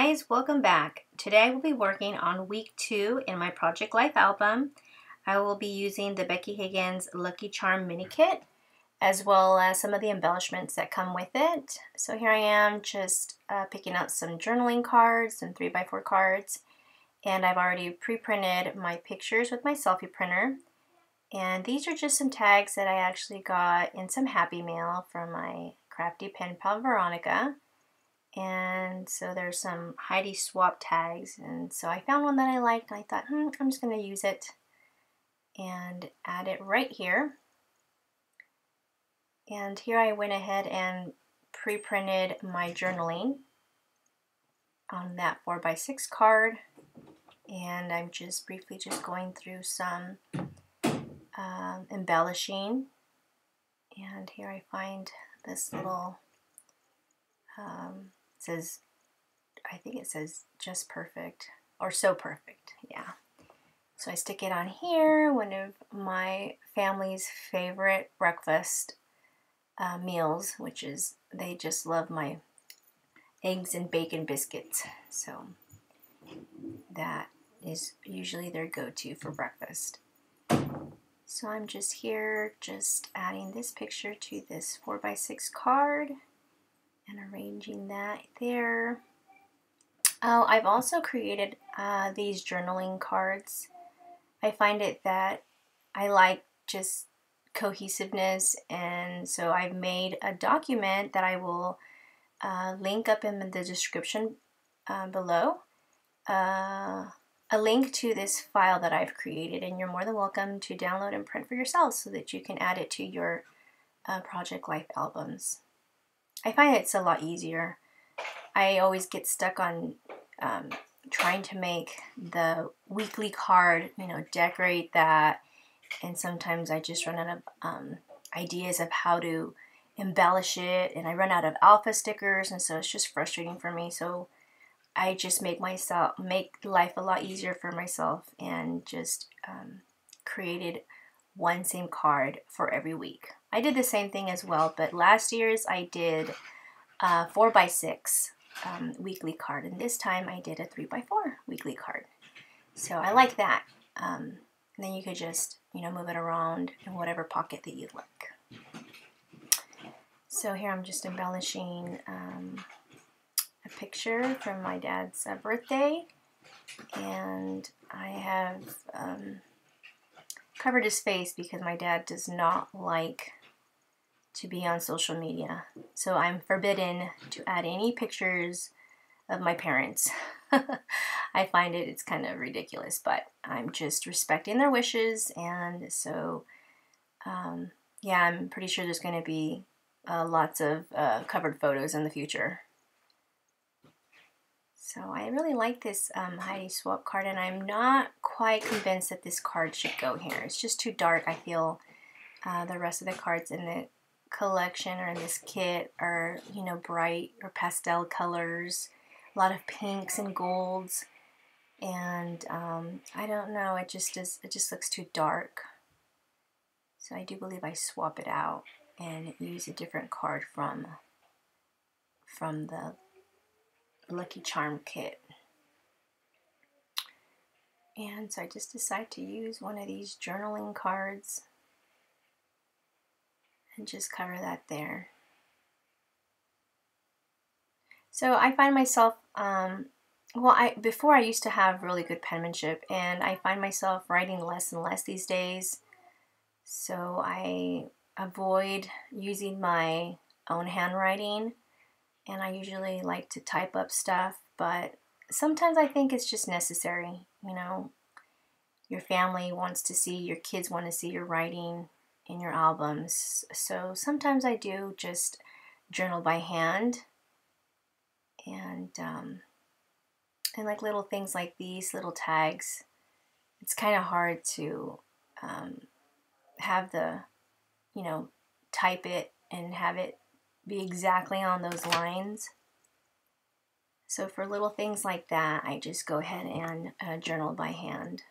guys, welcome back. Today I will be working on week 2 in my Project Life album. I will be using the Becky Higgins Lucky Charm mini kit as well as some of the embellishments that come with it. So here I am just picking out some journaling cards, some 3x4 cards, and I've already pre-printed my pictures with my selfie printer. And these are just some tags that I actually got in some Happy Mail from my crafty pen pal Veronica. And so there's some Heidi Swapp tags, and so I found one that I liked and I thought, I'm just going to use it and add it right here. And here I went ahead and pre-printed my journaling on that 4x6 card, and I'm just briefly going through some embellishing. And here I find this little I think it says just perfect or so perfect, yeah. So I stick it on here, one of my family's favorite breakfast meals, which is they just love my eggs and bacon biscuits. So that is usually their go-to for breakfast. So I'm just here just adding this picture to this 4x6 card and arranging that there. Oh, I've also created these journaling cards. I find it that I like just cohesiveness, and so I've made a document that I will link up in the description below. A link to this file that I've created, and you're more than welcome to download and print for yourself so that you can add it to your Project Life albums. I find it's a lot easier. I always get stuck on trying to make the weekly card, decorate that, and sometimes I just run out of ideas of how to embellish it, and I run out of alpha stickers, and so it's just frustrating for me. So I just make life a lot easier for myself and just created one same card for every week. I did the same thing as well, but last year's I did 4x6 weekly card, and this time I did a 3x4 weekly card. So I like that. And then you could just, move it around in whatever pocket that you'd like. So here I'm just embellishing a picture from my dad's birthday, and I have covered his face because my dad does not like to be on social media. So I'm forbidden to add any pictures of my parents. I find it's kind of ridiculous, but I'm just respecting their wishes, and so yeah, I'm pretty sure there's going to be lots of covered photos in the future. So I really like this Heidi Swapp card, and I'm not quite convinced that this card should go here. It's just too dark. I feel the rest of the cards in the collection or in this kit are, bright or pastel colors, a lot of pinks and golds, and I don't know, it just looks too dark. So I do believe I swap it out and use a different card from the Lucky Charm kit. And so I just decided to use one of these journaling cards and just cover that there. So I find myself, before I used to have really good penmanship, and I find myself writing less and less these days. So I avoid using my own handwriting, and I usually like to type up stuff, but sometimes I think it's just necessary. Your family wants to see, your kids want to see your writing in your albums. So sometimes I do just journal by hand, and like little things like these little tags, it's kind of hard to have the, type it and have it be exactly on those lines. So for little things like that, I just go ahead and journal by hand.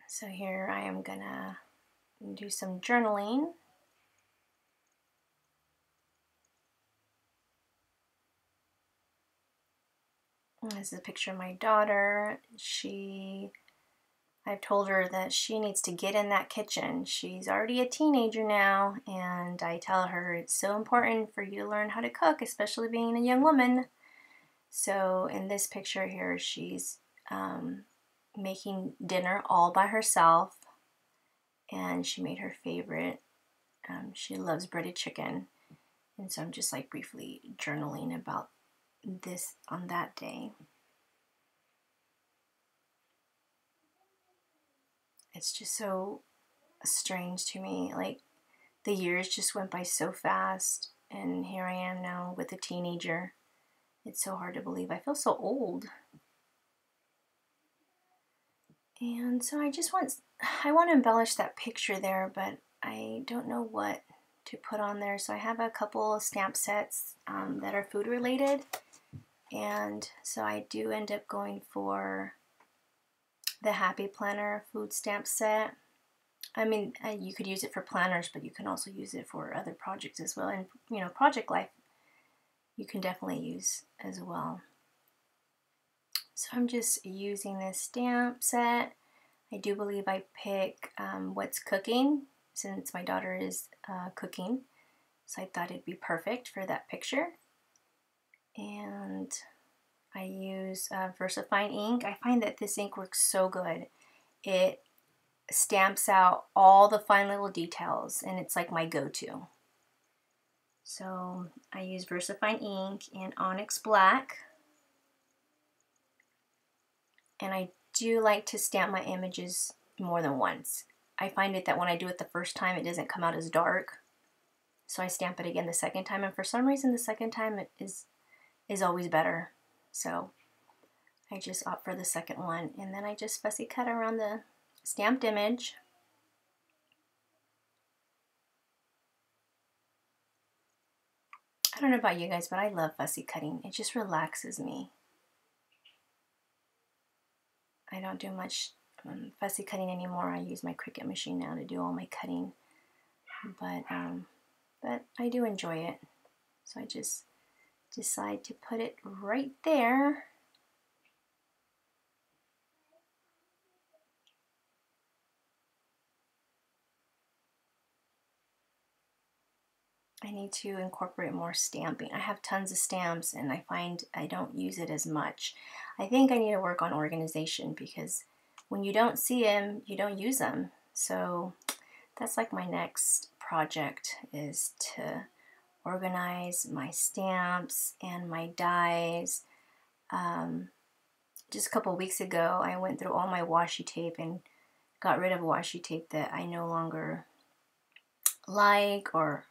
So here I am gonna do some journaling. This is a picture of my daughter. I've told her that she needs to get in that kitchen. She's already a teenager now, and I tell her it's so important for you to learn how to cook, especially being a young woman. So in this picture here, she's making dinner all by herself, and she made her favorite. She loves breaded chicken, and so I'm just like briefly journaling about this on that day. It's just so strange to me. Like, the years just went by so fast, and here I am now with a teenager. It's so hard to believe. I feel so old. And so I want to embellish that picture there, but I don't know what to put on there. So I have a couple of stamp sets that are food related. And so I do end up going for the Happy Planner food stamp set. I mean, you could use it for planners, but you can also use it for other projects as well. And, you know, Project Life, you can definitely use as well. So I'm just using this stamp set. I do believe I pick what's cooking, since my daughter is cooking. So I thought it'd be perfect for that picture. And I use VersaFine ink. I find that this ink works so good. It stamps out all the fine little details, and it's like my go-to. So I use VersaFine ink in Onyx Black. And I do like to stamp my images more than once. I find it that when I do it the first time, it doesn't come out as dark. So I stamp it again the second time, and for some reason the second time it is always better. So I just opt for the second one, and then I just fussy cut around the stamped image. I don't know about you guys, but I love fussy cutting. It just relaxes me. I don't do much fussy cutting anymore. I use my Cricut machine now to do all my cutting. But I do enjoy it. So I just decide to put it right there. I need to incorporate more stamping. I have tons of stamps, and I find I don't use it as much. I think I need to work on organization, because when you don't see them, you don't use them. So that's like my next project, is to organize my stamps and my dies. Just a couple of weeks ago, I went through all my washi tape and got rid of washi tape that I no longer like, or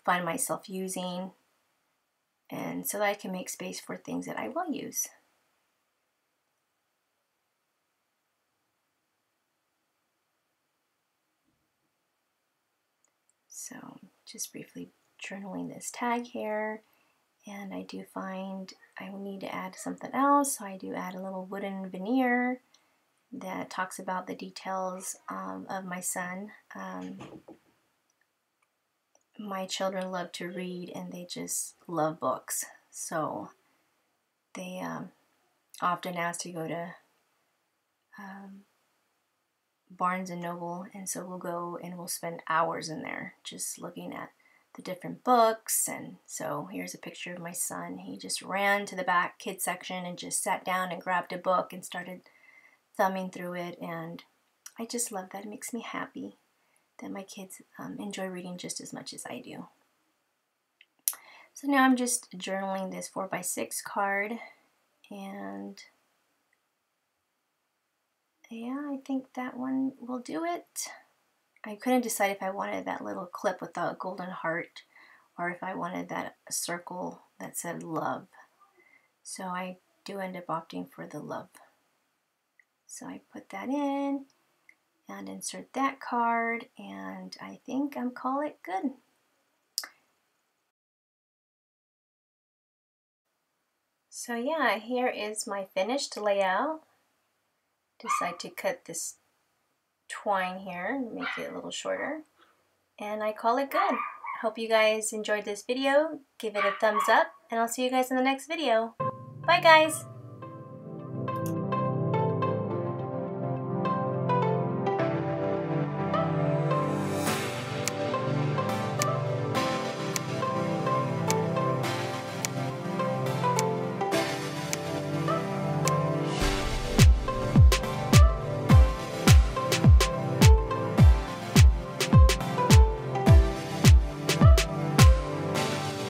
find myself using, and so that I can make space for things that I will use. So just briefly journaling this tag here, and I do find I need to add something else, so I do add a little wooden veneer that talks about the details of my son. My children love to read, and they just love books. So they often ask to go to Barnes and Noble, and so we'll go and we'll spend hours in there just looking at the different books. And so here's a picture of my son. He just ran to the back kids section and just sat down and grabbed a book and started thumbing through it, and I just love that. It makes me happy that my kids enjoy reading just as much as I do. So now I'm just journaling this 4x6 card, and yeah, I think that one will do it. I couldn't decide if I wanted that little clip with the golden heart, or if I wanted that circle that said love. So I do end up opting for the love. So I put that in and insert that card, and I think I'm call it good. So yeah, here is my finished layout. Decide to cut this twine here and make it a little shorter, and I call it good. Hope you guys enjoyed this video. Give it a thumbs up, and I'll see you guys in the next video. Bye, guys.